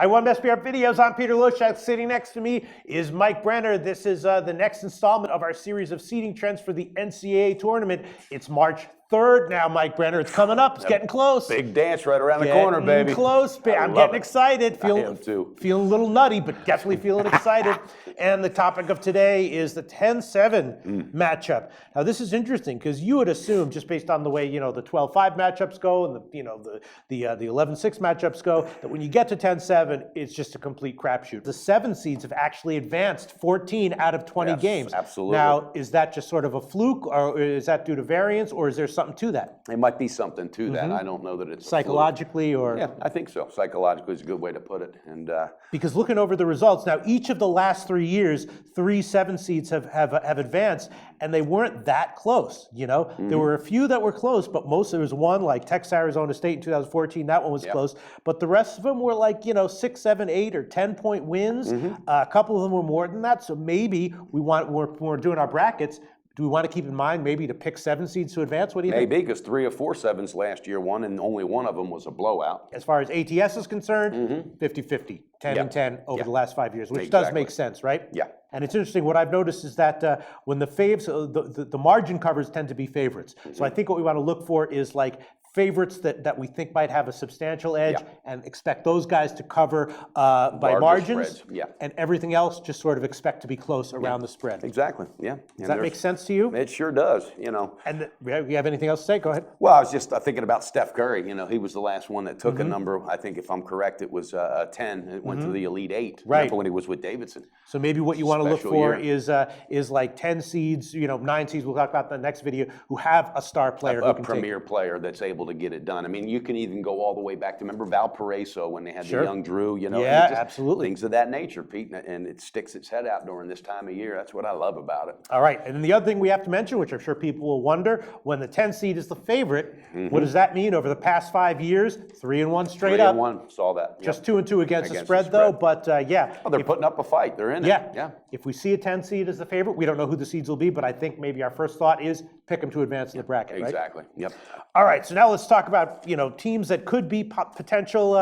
Hi, One SBR Videos. I'm Peter Loshak. Sitting next to me is Mike Brenner. This is the next installment of our series of seeding trends for the NCAA tournament. It's March 3rd now, Mike Brenner. It's coming up. It's getting close. Big dance right around the corner, baby. Close. I'm getting excited. I am too. Feeling a little nutty, but definitely feeling excited. And the topic of today is the 10-7 matchup. Now, this is interesting because you would assume, just based on the way the 12-5 matchups go and the 11-6 matchups go, that when you get to 10-7, it's just a complete crapshoot. The 7 seeds have actually advanced 14 out of 20 games. Absolutely. Now, is that just sort of a fluke, or is that due to variance, or is there something to that? It might be something to that. I don't know that it's psychologically, or yeah, I think so. Psychologically is a good way to put it. And because looking over the results now, each of the last 3 years, 3 7 seeds have advanced, and they weren't that close. There were a few that were close, but there was one like Texas Arizona State in 2014. That one was close, but the rest of them were like 6, 7, 8, or 10-point wins. A couple of them were more than that. So maybe when we're doing our brackets, do we want to keep in mind maybe to pick 7 seeds to advance? What do you think? Maybe, because 3 or 4 7s last year won, and only one of them was a blowout. As far as ATS is concerned, 50-50, 10 and 10 over the last 5 years, which does make sense, right? Yeah. And it's interesting, what I've noticed is that when the faves, the margin covers tend to be favorites. So I think what we want to look for is like favorites that we think might have a substantial edge, and expect those guys to cover by margins, and everything else just sort of expect to be close around the spread. Exactly, yeah. Does that make sense to you? It sure does, And you have anything else to say? Go ahead. Well, I was just thinking about Steph Curry. He was the last one that took a number. I think if I'm correct, it was 10. It went to the Elite 8. Right. When he was with Davidson. So maybe what you want to look for is like 10 seeds, 9 seeds, we'll talk about in the next video, who have a star player, a premier player that's able to get it done. I mean, you can even go all the way back to, remember Valparaiso when they had the young Drew, Yeah, absolutely. Things of that nature, Pete, and it sticks its head out during this time of year. That's what I love about it. All right, and then the other thing we have to mention, which I'm sure people will wonder, when the 10 seed is the favorite, what does that mean over the past 5 years? 3-1 straight up. 3-1, saw that. Just 2-2 against the spread, though, but yeah. Oh, they're putting up a fight. They're in it. Yeah. If we see a 10 seed as the favorite, we don't know who the seeds will be, but I think maybe our first thought is pick them to advance in the bracket, right? Exactly. Yep. All right, so now let's talk about teams that could be potential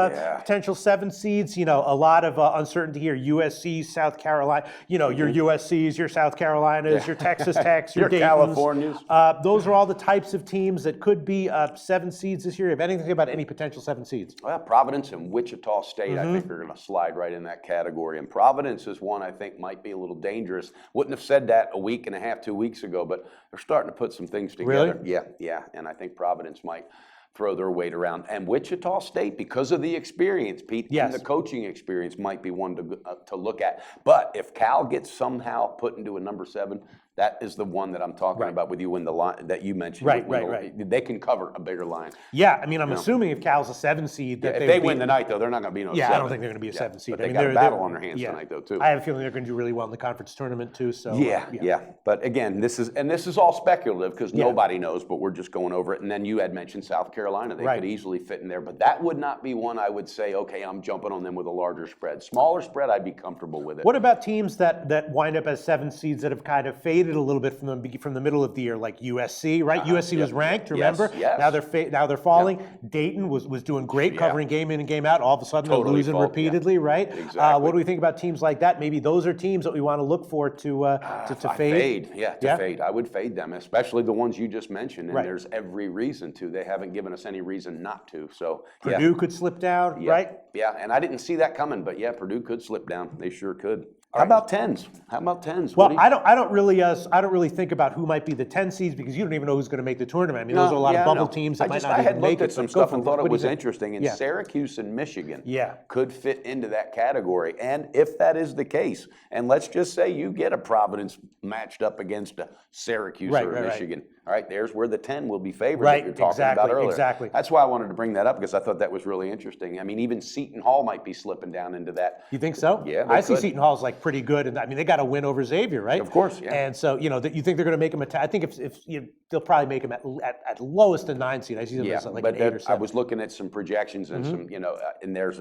7 seeds. A lot of uncertainty here. USC, South Carolina. Your USCs, your South Carolinas, your Texas Techs, your Daytons. Californias. Those are all the types of teams that could be 7 seeds this year. If anything about any potential 7 seeds. Well, Providence and Wichita State, I think, are going to slide right in that category. And Providence is one I think might be a little dangerous. Wouldn't have said that a week and a half, 2 weeks ago, but they're starting to put some things together. Really? Yeah. And I think Providence might throw their weight around. And Wichita State, because of the experience, Pete, and the coaching experience, might be one to look at. But if Cal gets somehow put into a number 7, that is the one that I'm talking about with you in the line that you mentioned. Right. They can cover a bigger line. Yeah, I mean, I'm assuming if Cal's a 7 seed, that if they win tonight, though, they're not going to be no 7. I don't think they're going to be a 7 seed. But they got a battle on their hands tonight, though, too. I have a feeling they're going to do really well in the conference tournament, too. So yeah. But again, this is all speculative because nobody knows. But we're just going over it. And then you had mentioned South Carolina; they could easily fit in there. But that would not be one I would say, okay, I'm jumping on them with a larger spread. Smaller spread, I'd be comfortable with it. What about teams that wind up as 7 seeds that have kind of faded a little bit from the middle of the year, like USC, right? USC was ranked, remember? Yes. Now they're falling. Dayton was doing great, covering game in and game out. All of a sudden they're losing repeatedly, right? Exactly. What do we think about teams like that? Maybe those are teams that we want to look for to fade. Fade. I would fade them, especially the ones you just mentioned. And there's every reason to. They haven't given us any reason not to. So Purdue could slip down, right? Yeah, and I didn't see that coming, but Purdue could slip down. They sure could. How about 10s? Well, I don't really think about who might be the 10 seeds because you don't even know who's going to make the tournament. I mean, those are a lot of bubble teams that might not even make it. I had looked at some stuff and thought it was interesting. And Yeah. Syracuse and Michigan could fit into that category. And if that is the case, and let's just say you get a Providence matched up against a Syracuse or a Michigan. All right, there's where the 10 will be favored that you're talking about earlier. Exactly. That's why I wanted to bring that up because I thought that was really interesting. I mean, even Seton Hall might be slipping down into that. You think so? Yeah, I see Seton Hall's like pretty good, and I mean they got to win over Xavier, right? Of course, yeah. And so that you think they're going to make them I think they'll probably make them at lowest a 9 seed. I see them as like an 8 or 7. I was looking at some projections and some and there's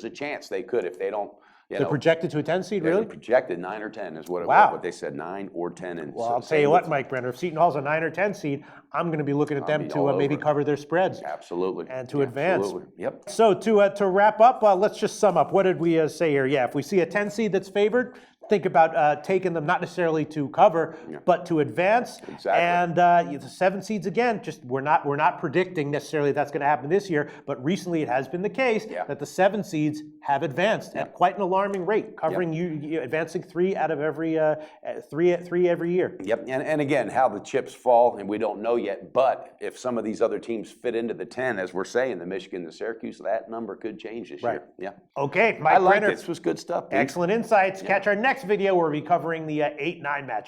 a chance they could if they don't They're projected to a 10 seed, They're really? projected 9 or 10 is what it Wow. was. What they said, 9 or 10. And Well, I'll tell you what, Mike Brenner, if Seton Hall's a 9 or 10 seed, I'm going to be looking at them to maybe cover their spreads. Absolutely. And to advance. Yep. So to wrap up, let's just sum up. What did we say here? Yeah, if we see a 10 seed that's favored, think about taking them not necessarily to cover, but to advance. Exactly. And the 7 seeds again, just we're not predicting necessarily that's going to happen this year, but recently it has been the case that the 7 seeds have advanced at quite an alarming rate, covering you advancing 3 out of every three every year. Yep. And again, how the chips fall, and we don't know yet. But if some of these other teams fit into the 10, as we're saying, the Michigan, the Syracuse, that number could change this year. Yeah. Okay, Mike I like Brenner. this. Was good stuff. Pete. Excellent insights. Catch our next video where we'll be covering the 8-9 matchup.